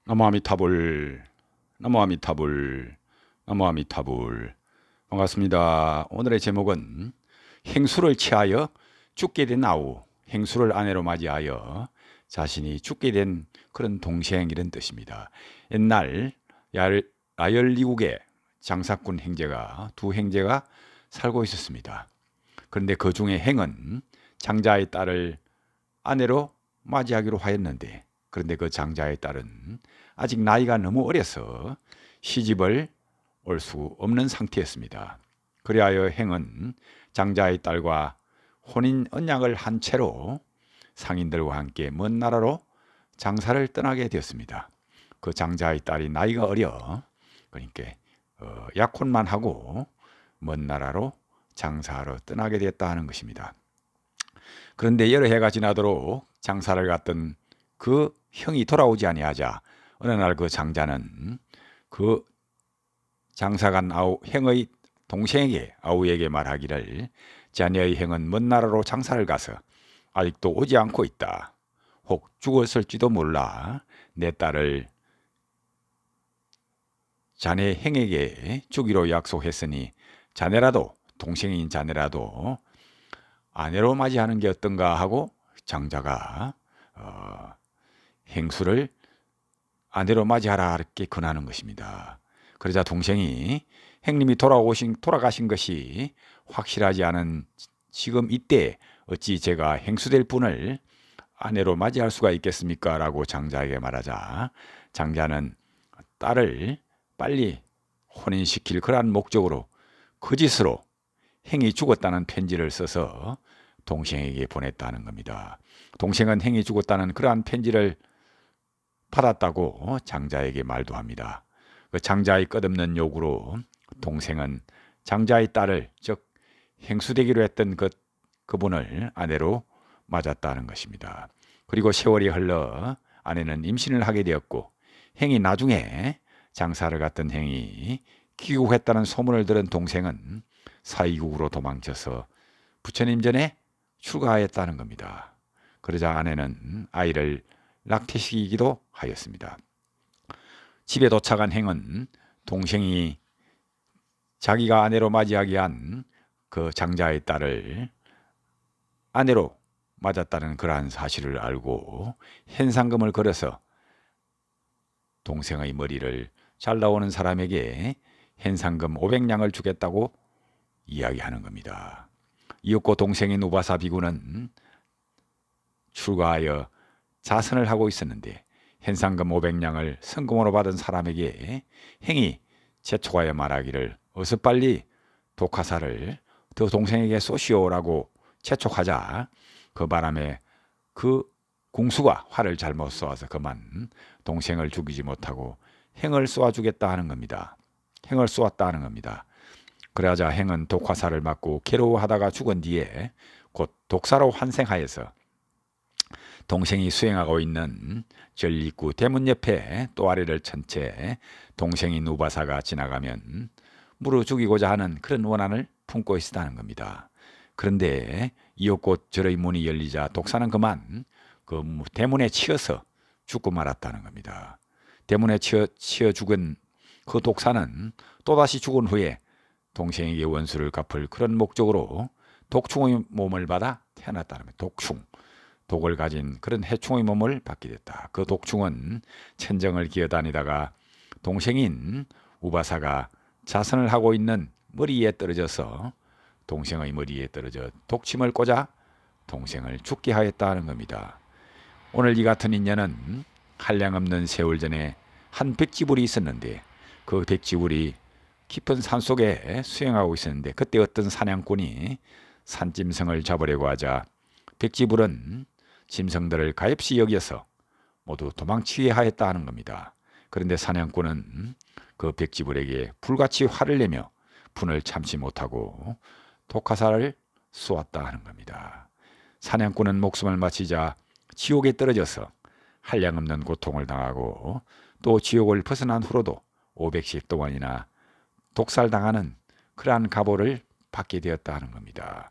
나무아미타불, 나무아미타불, 나무아미타불. 반갑습니다. 오늘의 제목은 행수를 취하여 죽게 된 아우, 행수를 아내로 맞이하여 자신이 죽게 된 그런 동생, 이런 뜻입니다. 옛날 라열리국의 장사꾼 형제가, 두 형제가 살고 있었습니다. 그런데 그 중에 행은 장자의 딸을 아내로 맞이하기로 하였는데, 그런데 그 장자의 딸은 아직 나이가 너무 어려서 시집을 올 수 없는 상태였습니다. 그리하여 행은 장자의 딸과 혼인 언약을 한 채로 상인들과 함께 먼 나라로 장사를 떠나게 되었습니다. 그 장자의 딸이 나이가 어려, 그러니까 약혼만 하고 먼 나라로 장사하러 떠나게 되었다 하는 것입니다. 그런데 여러 해가 지나도록 장사를 갔던 그 형이 돌아오지 아니하자 어느 날 그 장자는 그 장사간 형의 동생에게, 아우에게 말하기를, 자네의 형은 먼 나라로 장사를 가서 아직도 오지 않고 있다. 혹 죽었을지도 몰라. 내 딸을 자네 형에게 주기로 약속했으니 자네라도, 동생인 자네라도 아내로 맞이하는 게 어떤가 하고 장자가 행수를 아내로 맞이하라 이렇게 권하는 것입니다. 그러자 동생이 형님이 돌아가신 것이 확실하지 않은 지금 이때 어찌 제가 행수될 분을 아내로 맞이할 수가 있겠습니까? 라고 장자에게 말하자 장자는 딸을 빨리 혼인시킬 그러한 목적으로 거짓으로 행이 죽었다는 편지를 써서 동생에게 보냈다는 겁니다. 동생은 행이 죽었다는 그러한 편지를 받았다고 장자에게 말도 합니다. 그 장자의 끝없는 요구로 동생은 장자의 딸을, 즉 행수되기로 했던 그분을 아내로 맞았다는 것입니다. 그리고 세월이 흘러 아내는 임신을 하게 되었고, 행이 나중에 장사를 갔던 행이 귀국했다는 소문을 들은 동생은 사이국으로 도망쳐서 부처님 전에 출가하였다는 겁니다. 그러자 아내는 아이를 낙태시키기도 하였습니다. 집에 도착한 행은 동생이 자기가 아내로 맞이하게 한 그 장자의 딸을 아내로 맞았다는 그러한 사실을 알고 현상금을 걸어서 동생의 머리를 잘 나오는 사람에게 현상금 500냥을 주겠다고 이야기하는 겁니다. 이윽고 동생인 우바사 비구는 출가하여 자선을 하고 있었는데 현상금 500냥을 성금으로 받은 사람에게 행이 재촉하여 말하기를 어서 빨리 독화살을 더 동생에게 쏘시오라고 재촉하자 그 바람에 그 궁수가 활을 잘못 쏘아서 그만 동생을 죽이지 못하고 행을 쏘아주겠다 하는 겁니다. 행을 쏘았다 하는 겁니다. 그러자 행은 독화살을 맞고 괴로워하다가 죽은 뒤에 곧 독사로 환생하여서 동생이 수행하고 있는 전리구 대문 옆에 또아리를 천 채 동생인 우바사가 지나가면 물어 죽이고자 하는 그런 원한을 품고 있었다는 겁니다. 그런데 이윽고 절의 문이 열리자 독사는 그만 그 대문에 치여서 죽고 말았다는 겁니다. 대문에 치여 죽은 그 독사는 또다시 죽은 후에 동생에게 원수를 갚을 그런 목적으로 독충의 몸을 받아 태어났다는 겁니다. 독충, 독을 가진 그런 해충의 몸을 받게 됐다. 그 독충은 천정을 기어다니다가 동생인 우바사가 자선을 하고 있는 머리에 떨어져서 동생의 머리에 떨어져 독침을 꽂아 동생을 죽게 하였다는 겁니다. 오늘 이 같은 인연은 한량없는 세월 전에 한 백지불이 있었는데 그 백지불이 깊은 산속에 수행하고 있었는데 그때 어떤 사냥꾼이 산짐승을 잡으려고 하자 백지불은 짐승들을 가엾이 여겨서 모두 도망치게 하였다 하는 겁니다. 그런데 사냥꾼은 그 백지불에게 불같이 화를 내며 분을 참지 못하고 독화살을 쏘았다 하는 겁니다. 사냥꾼은 목숨을 마치자 지옥에 떨어져서 한량없는 고통을 당하고 또 지옥을 벗어난 후로도 500씩 동안이나 독살당하는 그러한 가보를 받게 되었다 하는 겁니다.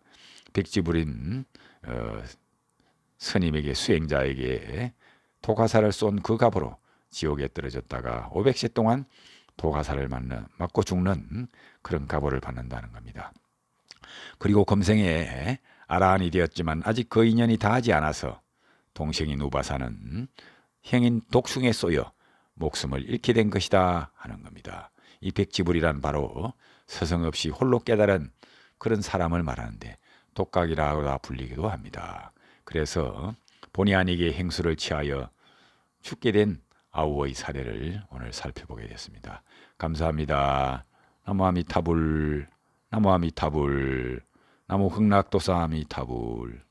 백지불인 스님에게, 수행자에게 독화살을 쏜 그 가보로 지옥에 떨어졌다가 500세 동안 도가사를 맞고 죽는 그런 가보를 받는다는 겁니다. 그리고 금생에 아라한이 되었지만 아직 그 인연이 다하지 않아서 동생인 우바사는 행인 독숭에 쏘여 목숨을 잃게 된 것이다 하는 겁니다. 이 백지불이란 바로 서성 없이 홀로 깨달은 그런 사람을 말하는데 독각이라고 불리기도 합니다. 그래서 본의 아니게 행수를 취하여 죽게 된 아우의 사례를 오늘 살펴보게 됐습니다. 감사합니다. 나무 아미타불, 나무 아미타불, 나무 흥락도사 아미타불.